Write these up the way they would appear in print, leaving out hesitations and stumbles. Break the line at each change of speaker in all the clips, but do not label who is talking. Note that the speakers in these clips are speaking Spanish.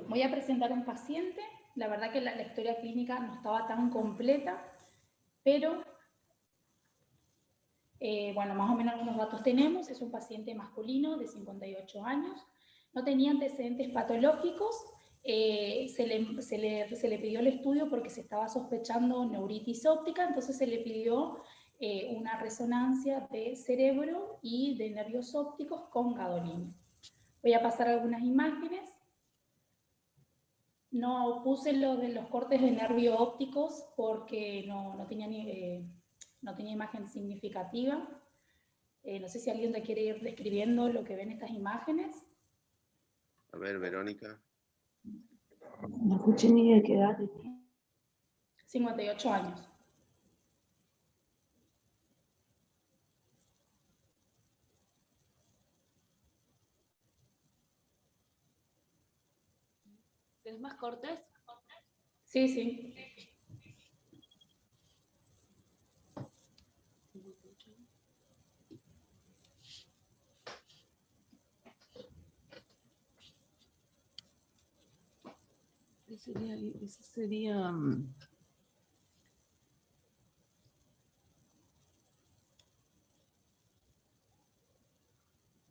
Voy a presentar un paciente. La verdad que la historia clínica no estaba tan completa, pero bueno, más o menos algunos datos tenemos. Es un paciente masculino de 58 años. No tenía antecedentes patológicos. Se le pidió el estudio porque se estaba sospechando neuritis óptica, entonces se le pidió una resonancia de cerebro y de nervios ópticos con gadolinio. Voy a pasar algunas imágenes. No puse lo de los cortes de nervio ópticos porque no tenía imagen significativa. No sé si alguien te quiere ir describiendo lo que ven estas imágenes.
A ver, Verónica.
No escuché ni de qué edad tenía.
58 años.
¿Tienes más cortes?
Sí, sí.
Ese sería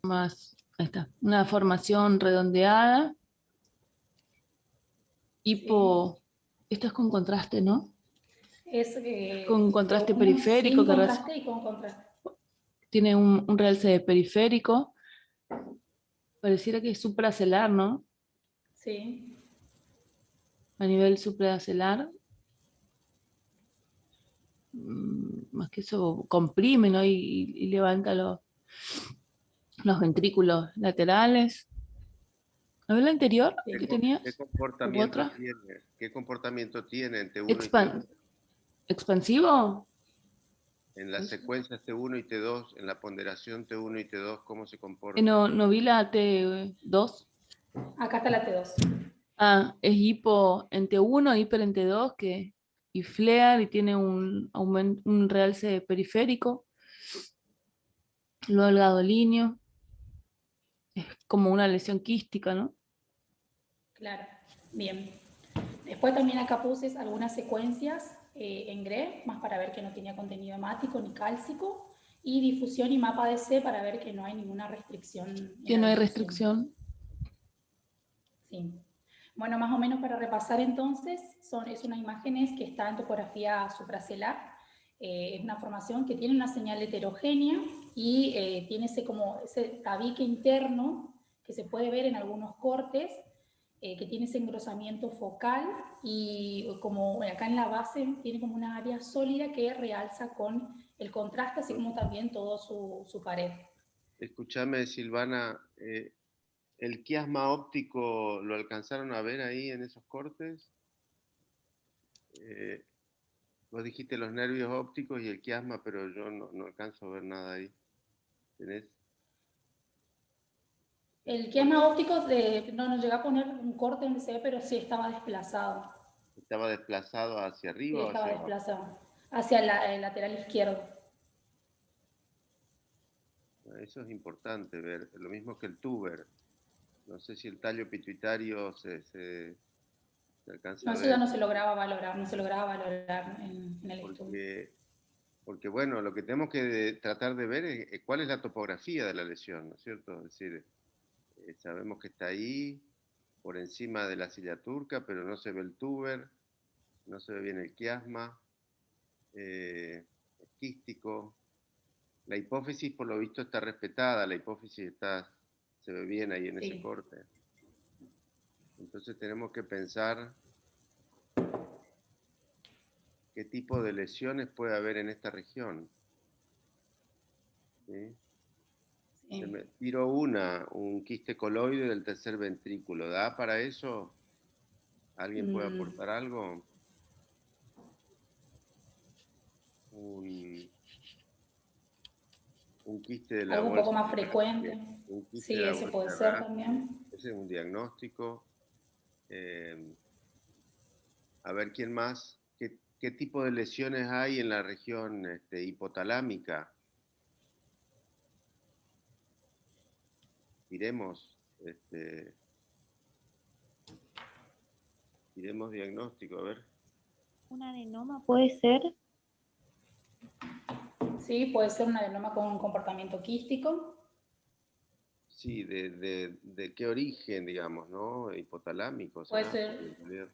más, ahí está, una formación redondeada. Hipo, esto es con contraste, ¿no?
Es
con contraste periférico.
Sin contraste y con contraste.
Tiene un realce periférico. Pareciera que es supracelar, ¿no?
Sí.
A nivel supracelar. Más que eso, comprime, ¿no? Y levanta los ventrículos laterales. ¿A ver la anterior que tenías?
¿Qué comportamiento tiene? ¿Qué comportamiento tiene en T1 y T2?
¿Expansivo?
En las secuencias T1 y T2, en la ponderación T1 y T2, ¿cómo se comporta?
No vi la T2.
Acá está la T2.
Ah, es hipo en T1, hiper en T2, y flare y tiene un realce periférico. Luego el gadolinio. Es como una lesión quística, ¿no?
Claro, bien. Después también acá puse algunas secuencias en GRE, más para ver que no tenía contenido hemático ni cálcico, y difusión y mapa de C para ver que no hay ninguna restricción.
Que no hay restricción.
Sí. Bueno, más o menos para repasar entonces, es una imágenes que está en topografía supracelar. Es una formación que tiene una señal heterogénea y tiene ese tabique interno que se puede ver en algunos cortes, que tiene ese engrosamiento focal y como acá en la base tiene como una área sólida que realza con el contraste, así como también todo su pared.
Escúchame, Silvana, ¿el quiasma óptico lo alcanzaron a ver ahí en esos cortes? Vos dijiste los nervios ópticos y el quiasma, pero yo no alcanzo a ver nada ahí. ¿Tenés?
El quiasma óptico no nos llegó a poner un corte en C, pero sí estaba desplazado.
¿Estaba desplazado hacia arriba
Sí,
o
estaba
hacia abajo?
desplazado. Hacia el lateral izquierdo.
Eso es importante ver, lo mismo que el tuber. No sé si el tallo pituitario se alcanza
No,
a
eso ya
ver.
no se lograba valorar en el estudio.
Porque bueno, lo que tenemos que tratar de ver es cuál es la topografía de la lesión, ¿no es cierto? Es decir, sabemos que está ahí, por encima de la silla turca, pero no se ve el tuber, no se ve bien el quiasma, es quístico. La hipófisis, por lo visto, está respetada, la hipófisis se ve bien ahí en ese
Sí.
corte. Entonces tenemos que pensar qué tipo de lesiones puede haber en esta región. ¿Sí?
Sí.
Se me tiró un quiste coloide del tercer ventrículo. ¿Da para eso? ¿Alguien puede aportar algo? Un quiste de la
Algo un
bolsa
poco más
de
frecuente.
Raschke. Un quiste de
Sí,
la
ese
bolsa
puede
de
ser
Raschke.
también.
Ese es un diagnóstico. A ver, ¿quién más? ¿Qué tipo de lesiones hay en la región hipotalámica? Diremos, Iremos diagnóstico, a ver.
¿Un adenoma puede ser?
Sí, puede ser un adenoma con un comportamiento quístico.
Sí, de qué origen, digamos, ¿no? Hipotalámico,
Puede
¿será?
ser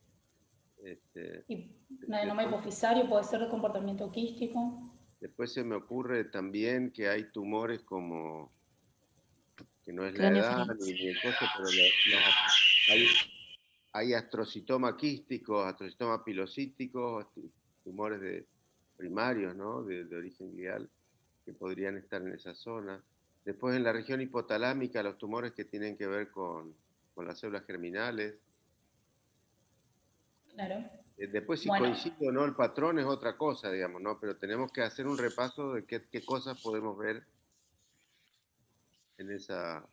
Este,
un adenoma
después,
hipofisario, puede ser de comportamiento quístico.
después se me ocurre también que hay tumores como, que no es la
Cráneo
edad
faríngeo.
ni el costo, pero hay astrocitoma quístico, astrocitoma pilocítico, tumores primarios, ¿no? De origen glial, que podrían estar en esa zona. Después en la región hipotalámica, los tumores que tienen que ver con las células germinales.
Claro.
Después si
Bueno,
coincide o no el patrón es otra cosa, digamos, ¿no? Pero tenemos que hacer un repaso de qué cosas podemos ver en esa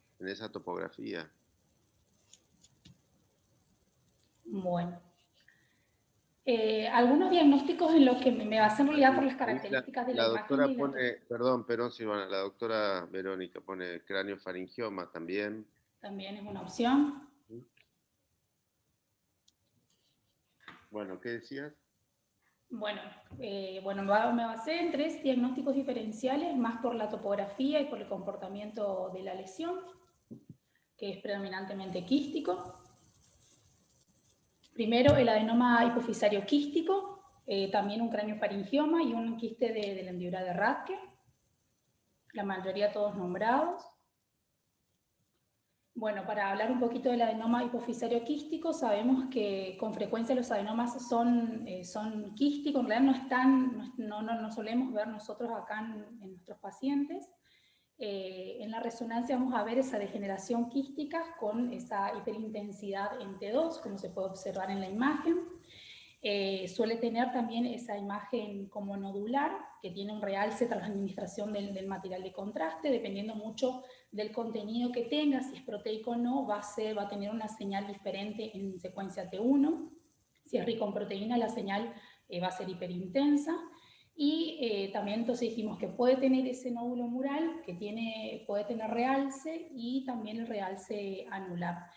topografía.
bueno. Algunos diagnósticos en los que me basé en realidad por las
Ahí
características de la
la
imagen
doctora
y la
pone, perdón, Silvana, la doctora Verónica pone cráneo faringioma también.
también es una opción.
Bueno, ¿qué decías?
Bueno, me basé en 3 diagnósticos diferenciales, más por la topografía y por el comportamiento de la lesión, que es predominantemente quístico. Primero, el adenoma hipofisario quístico, también un cráneo faringioma y un quiste de la hendidura de Rathke, la mayoría todos nombrados. Bueno, para hablar un poquito del adenoma hipofisario quístico, sabemos que con frecuencia los adenomas son quísticos, en realidad no solemos ver nosotros acá en nuestros pacientes. En la resonancia vamos a ver esa degeneración quística con esa hiperintensidad en T2, como se puede observar en la imagen. Suele tener también esa imagen como nodular, que tiene un realce tras la administración del material de contraste, dependiendo mucho del contenido que tenga, si es proteico o no, va a tener una señal diferente en secuencia T1. Si es rico en proteína, la señal va a ser hiperintensa. Y también entonces dijimos que puede tener ese nódulo mural, puede tener realce y también el realce anular.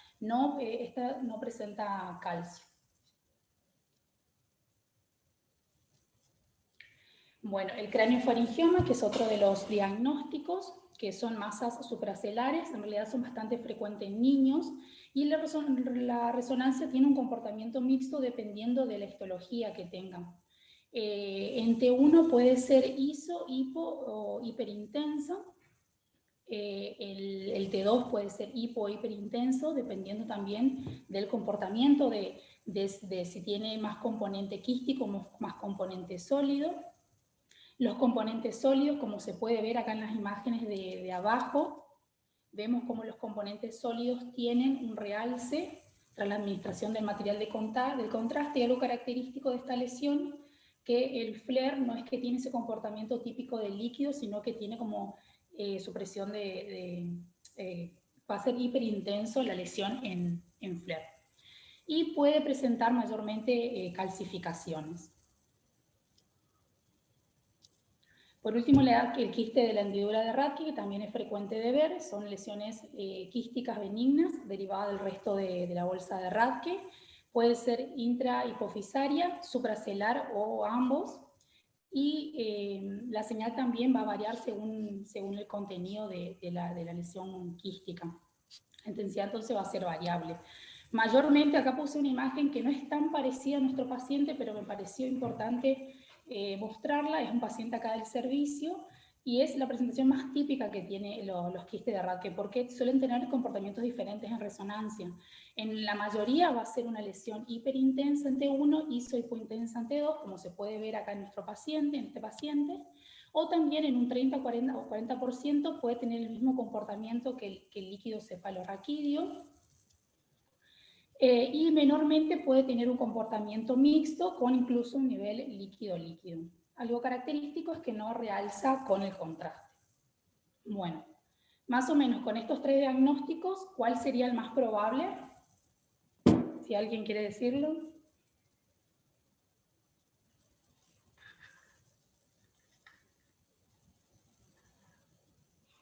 Esta no presenta calcio. Bueno, el craniofaringioma, que es otro de los diagnósticos, que son masas supracelares, en realidad son bastante frecuentes en niños, y la resonancia tiene un comportamiento mixto dependiendo de la histología que tengan. En T1 puede ser iso, hipo o hiperintensa. El T2 puede ser hipo o hiperintenso, dependiendo también del comportamiento de si tiene más componente quístico o más componente sólido. Los componentes sólidos, como se puede ver acá en las imágenes de abajo, vemos como los componentes sólidos tienen un realce tras la administración del material del contraste, y algo característico de esta lesión, que el FLAIR no es que tiene ese comportamiento típico del líquido, sino que tiene como supresión va a ser hiperintenso la lesión en FLAIR. Y puede presentar mayormente calcificaciones. Por último, el quiste de la hendidura de Rathke, que también es frecuente de ver, son lesiones quísticas benignas derivadas del resto de la bolsa de Rathke. Puede ser intrahipofisaria, supracelar o ambos. Y la señal también va a variar según el contenido de la lesión quística. La intensidad entonces va a ser variable. Mayormente, acá puse una imagen que no es tan parecida a nuestro paciente, pero me pareció importante mostrarla. Es un paciente acá del servicio y es la presentación más típica que tiene los quistes de Rathke, porque suelen tener comportamientos diferentes en resonancia. En la mayoría va a ser una lesión hiperintensa en T1, isohipointensa en T2, como se puede ver acá en nuestro paciente, en este paciente, o también en un 30, 40 o 40% puede tener el mismo comportamiento que el líquido cefalorraquídeo. Y menormente puede tener un comportamiento mixto con incluso un nivel líquido-líquido. Algo característico es que no realza con el contraste. Bueno, más o menos con estos 3 diagnósticos, ¿cuál sería el más probable? Si alguien quiere decirlo.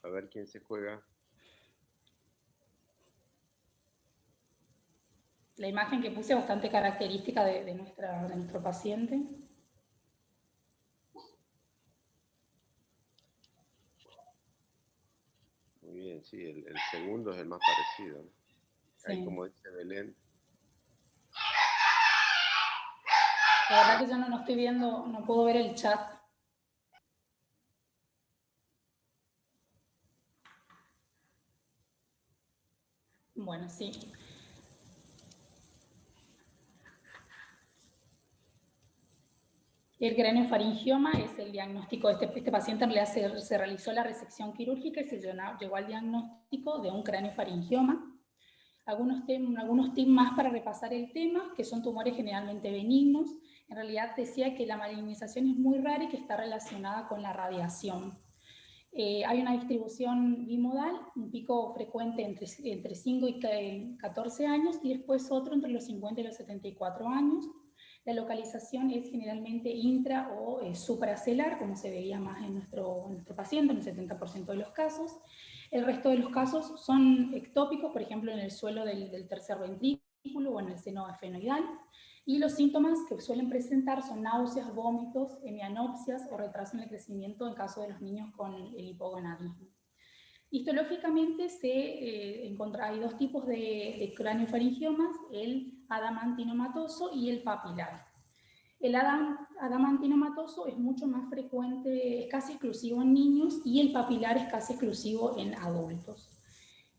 A ver quién se juega.
La imagen que puse es bastante característica de nuestro paciente.
Muy bien, sí, el segundo es el más parecido, ¿no? Ahí,
Sí.
como dice Belén.
La verdad que yo no estoy viendo, no puedo ver el chat. Bueno, sí. El craneofaringioma es el diagnóstico. Este paciente en realidad se realizó la resección quirúrgica y se llegó al diagnóstico de un craneofaringioma. Algunos tips más para repasar el tema, que son tumores generalmente benignos. En realidad decía que la malignización es muy rara y que está relacionada con la radiación. Hay una distribución bimodal, un pico frecuente entre 5 y 14 años y después otro entre los 50 y los 74 años. La localización es generalmente intra o supracelular, como se veía más en nuestro paciente, en el 70% de los casos. El resto de los casos son ectópicos, por ejemplo, en el suelo del tercer ventrículo o en el seno esfenoidal. Y los síntomas que suelen presentar son náuseas, vómitos, hemianopsias o retraso en el crecimiento en caso de los niños con el hipogonadismo. Histológicamente hay dos tipos de craneofaringiomas, el adamantinomatoso y el papilar. El adamantinomatoso es mucho más frecuente, es casi exclusivo en niños, y el papilar es casi exclusivo en adultos.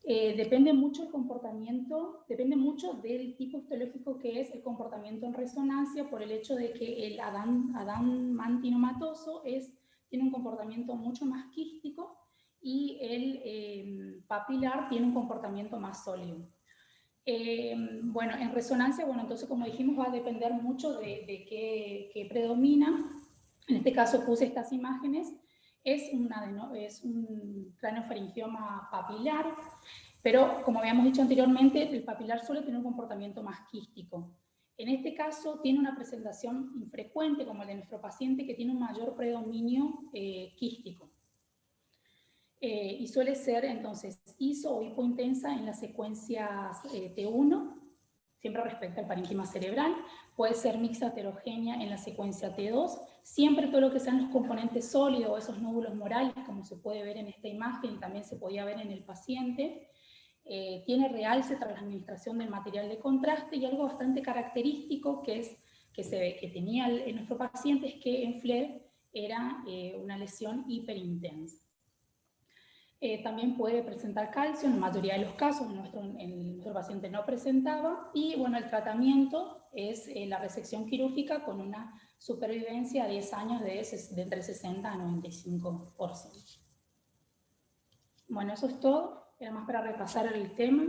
Depende mucho el comportamiento, depende mucho del tipo histológico que es el comportamiento en resonancia, por el hecho de que el adamantinomatoso tiene un comportamiento mucho más quístico y el papilar tiene un comportamiento más sólido. Bueno, en resonancia, bueno, entonces como dijimos, va a depender mucho de qué predomina. En este caso puse estas imágenes. Es un craneofaringioma papilar, pero como habíamos dicho anteriormente, el papilar suele tener un comportamiento más quístico. En este caso tiene una presentación infrecuente, como el de nuestro paciente, que tiene un mayor predominio quístico. Y suele ser entonces iso o hipointensa en las secuencias T1, siempre respecto al parénquima cerebral. Puede ser mixta heterogénea en la secuencia T2, siempre todo lo que sean los componentes sólidos o esos nódulos morales, como se puede ver en esta imagen y también se podía ver en el paciente. Tiene realce tras la administración del material de contraste, y algo bastante característico que tenía en nuestro paciente es que en FLER era una lesión hiperintensa. También puede presentar calcio, en la mayoría de los casos, en nuestro paciente no presentaba, y bueno, el tratamiento es la resección quirúrgica con una supervivencia a 10 años de entre 60 a 95%. Bueno, eso es todo, era más para repasar el tema.